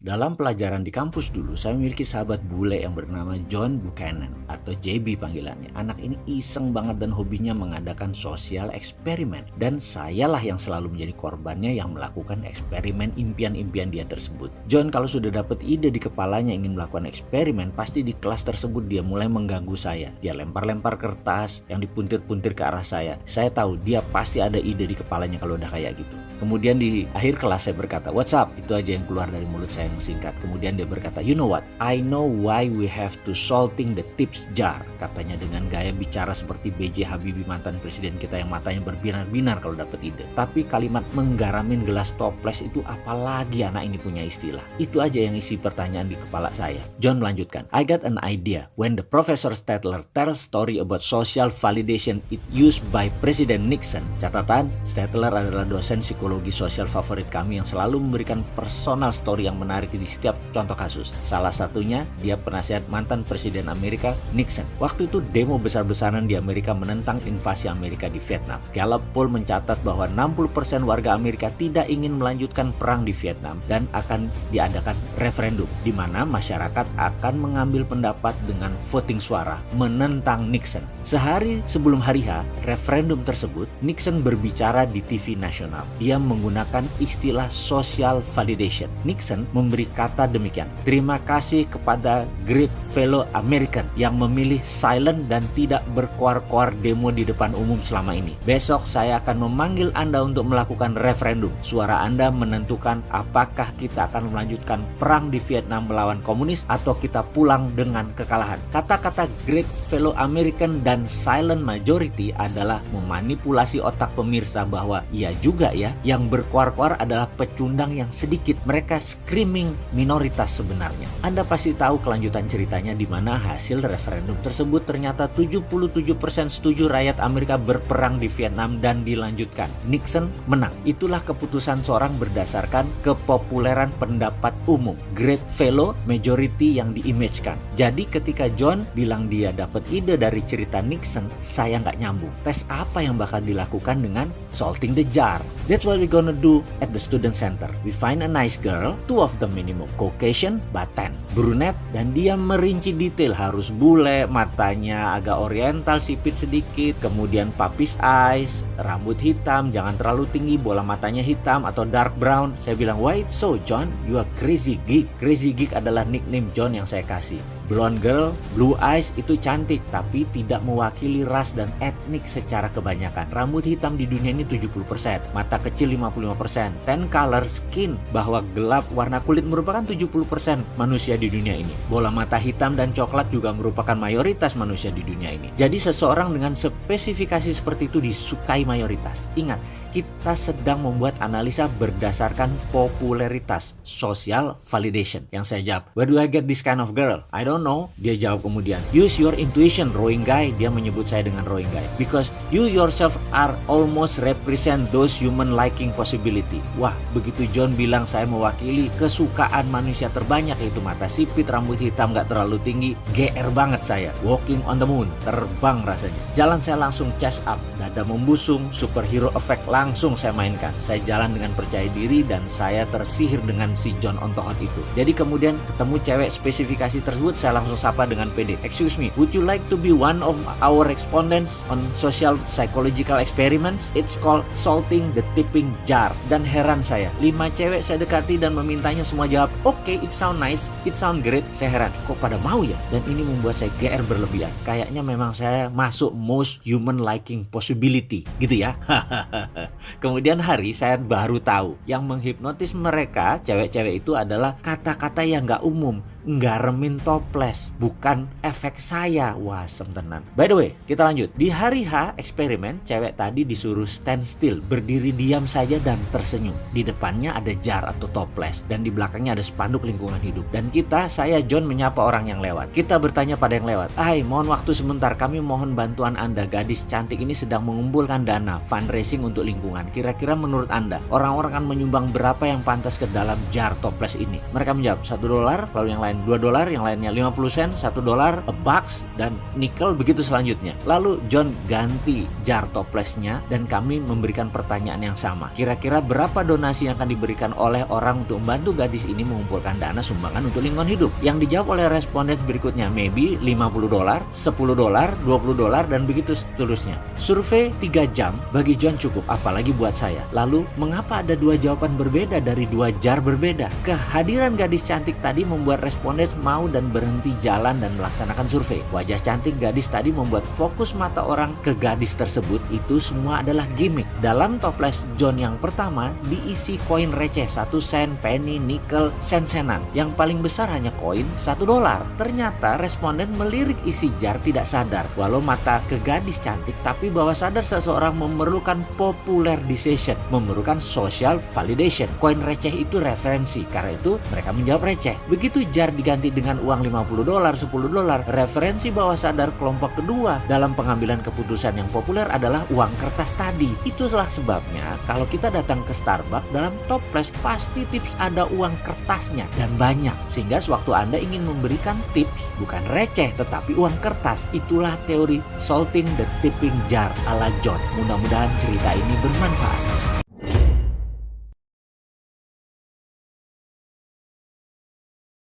Dalam pelajaran di kampus dulu, saya memiliki sahabat bule yang bernama John Buchanan atau JB panggilannya. Anak ini iseng banget dan hobinya mengadakan sosial eksperimen. Dan sayalah yang selalu menjadi korbannya yang melakukan eksperimen impian-impian dia tersebut. John kalau sudah dapat ide di kepalanya ingin melakukan eksperimen, pasti di kelas tersebut dia mulai mengganggu saya. Dia lempar-lempar kertas yang dipuntir-puntir ke arah saya. Saya tahu dia pasti ada ide di kepalanya kalau udah kayak gitu. Kemudian di akhir kelas saya berkata, "What's up?" Itu aja yang keluar dari mulut saya yang singkat. Kemudian dia berkata, "You know what? I know why we have to salting the tips jar." Katanya dengan gaya bicara seperti B.J. Habibie, mantan presiden kita yang matanya berbinar-binar kalau dapat ide. Tapi kalimat menggaramin gelas toples itu apalagi anak ini punya istilah. Itu aja yang isi pertanyaan di kepala saya. John melanjutkan, "I got an idea. When the Professor Statler tells story about social validation it used by President Nixon." Catatan, Statler adalah dosen psikologi sosial favorit kami yang selalu memberikan personal story yang menarik di setiap contoh kasus. Salah satunya dia penasihat mantan presiden Amerika Nixon. Waktu itu demo besar-besaran di Amerika menentang invasi Amerika di Vietnam. Gallup poll mencatat bahwa 60% warga Amerika tidak ingin melanjutkan perang di Vietnam dan akan diadakan referendum di mana masyarakat akan mengambil pendapat dengan voting suara menentang Nixon. Sehari sebelum hari H referendum tersebut, Nixon berbicara di TV nasional. Dia menggunakan istilah social validation. Nixon memberi kata demikian, "Terima kasih kepada great fellow American yang memilih silent dan tidak berkoar-koar demo di depan umum selama ini. Besok saya akan memanggil Anda untuk melakukan referendum. Suara Anda menentukan apakah kita akan melanjutkan perang di Vietnam melawan komunis atau kita pulang dengan kekalahan." Kata-kata great fellow American dan silent majority adalah memanipulasi otak pemirsa bahwa iya juga ya, yang berkoar-koar adalah pecundang yang sedikit. Mereka screaming minoritas sebenarnya. Anda pasti tahu kelanjutan ceritanya di mana hasil referendum tersebut ternyata 77% setuju rakyat Amerika berperang di Vietnam dan dilanjutkan. Nixon menang. Itulah keputusan seorang berdasarkan kepopuleran pendapat umum. Great fellow majority yang diimagekan. Jadi ketika John bilang dia dapat ide dari cerita Nixon, saya nggak nyambung. Tes apa yang bakal dilakukan dengan salting the jar? That's what we're gonna do at the student center. We find a nice girl, two of them minimum, Caucasian but tan, brunette, dan dia merinci detail harus bule, matanya agak oriental, sipit sedikit, kemudian puppies eyes, rambut hitam, jangan terlalu tinggi, bola matanya hitam atau dark brown. Saya bilang, "Why it's so, John? You are crazy geek." Crazy geek adalah nickname John yang saya kasih. Blonde girl, blue eyes itu cantik tapi tidak mewakili ras dan etnik secara kebanyakan. Rambut hitam di dunia ini 70%, mata kecil 55%, tan color skin bahwa gelap warna kulit merupakan 70% manusia di dunia ini. Bola mata hitam dan coklat juga merupakan mayoritas manusia di dunia ini. Jadi seseorang dengan spesifikasi seperti itu disukai mayoritas. Ingat, kita sedang membuat analisa berdasarkan popularitas, social validation. Yang saya jawab, "Where do I get this kind of girl?" "I don't know." Dia jawab kemudian, "Use your intuition, rowing guy." Dia menyebut saya dengan rowing guy. "Because you yourself are almost represent those human liking possibility." Wah, begitu John bilang saya mewakili kesukaan manusia terbanyak, yaitu mata sipit, rambut hitam gak terlalu tinggi, GR banget saya. Walking on the moon, terbang rasanya. Jalan saya langsung chest up, dada membusung, superhero effect langsung saya mainkan. Saya jalan dengan percaya diri dan saya tersihir dengan si John on the hot itu. Jadi kemudian ketemu cewek spesifikasi tersebut, saya langsung sapa dengan pede. "Excuse me, would you like to be one of our respondents on social psychological experiments? It's called salting the tipping jar." Dan heran saya, 5 cewek saya dekati dan memintanya semua jawab, "Okay, it sound nice, it sound great." Saya heran, kok pada mau ya? Dan ini membuat saya GR berlebihan. Kayaknya memang saya masuk most human liking possibility gitu ya. Kemudian hari saya baru tahu yang menghipnotis mereka cewek-cewek itu adalah kata-kata yang gak umum, nggaremin toples, bukan efek saya. Wah, sem tenan. By the way, kita lanjut. Di hari H eksperimen, cewek tadi disuruh stand still, berdiri diam saja dan tersenyum. Di depannya ada jar atau toples dan di belakangnya ada spanduk lingkungan hidup. Dan saya John menyapa orang yang lewat. Kita bertanya pada yang lewat, "Hai, mohon waktu sebentar, kami mohon bantuan Anda. Gadis cantik ini sedang mengumpulkan dana fundraising untuk lingkungan. Kira-kira menurut Anda, orang-orang akan menyumbang berapa yang pantas ke dalam jar toples ini?" Mereka menjawab, $1. Lalu yang lain lain $2, yang lainnya 50 sen, $1, a bucks, dan nickel, begitu selanjutnya. Lalu John ganti jar toplesnya dan kami memberikan pertanyaan yang sama. Kira-kira berapa donasi yang akan diberikan oleh orang untuk membantu gadis ini mengumpulkan dana sumbangan untuk lingkungan hidup? Yang dijawab oleh responden berikutnya, maybe $50, $10, $20, dan begitu seterusnya. Survei 3 jam bagi John cukup, apalagi buat saya. Lalu, mengapa ada 2 jawaban berbeda dari 2 jar berbeda? Kehadiran gadis cantik tadi membuat responden mau dan berhenti jalan dan melaksanakan survei. Wajah cantik gadis tadi membuat fokus mata orang ke gadis tersebut. Itu semua adalah gimmick. Dalam toples John yang pertama diisi koin receh 1 sen, penny, nikel, sen-senan. Yang paling besar hanya koin $1. Ternyata responden melirik isi jar tidak sadar, walau mata ke gadis cantik, tapi bahwa sadar seseorang memerlukan popular decision, memerlukan social validation. Koin receh itu referensi, karena itu mereka menjawab receh. Begitu jar diganti dengan uang $50, $10, referensi bawah sadar kelompok kedua dalam pengambilan keputusan yang populer adalah uang kertas tadi. Itulah sebabnya kalau kita datang ke Starbucks, dalam toples pasti tips ada uang kertasnya dan banyak, sehingga sewaktu Anda ingin memberikan tips bukan receh tetapi uang kertas. Itulah teori salting the tipping jar ala John. Mudah-mudahan cerita ini bermanfaat.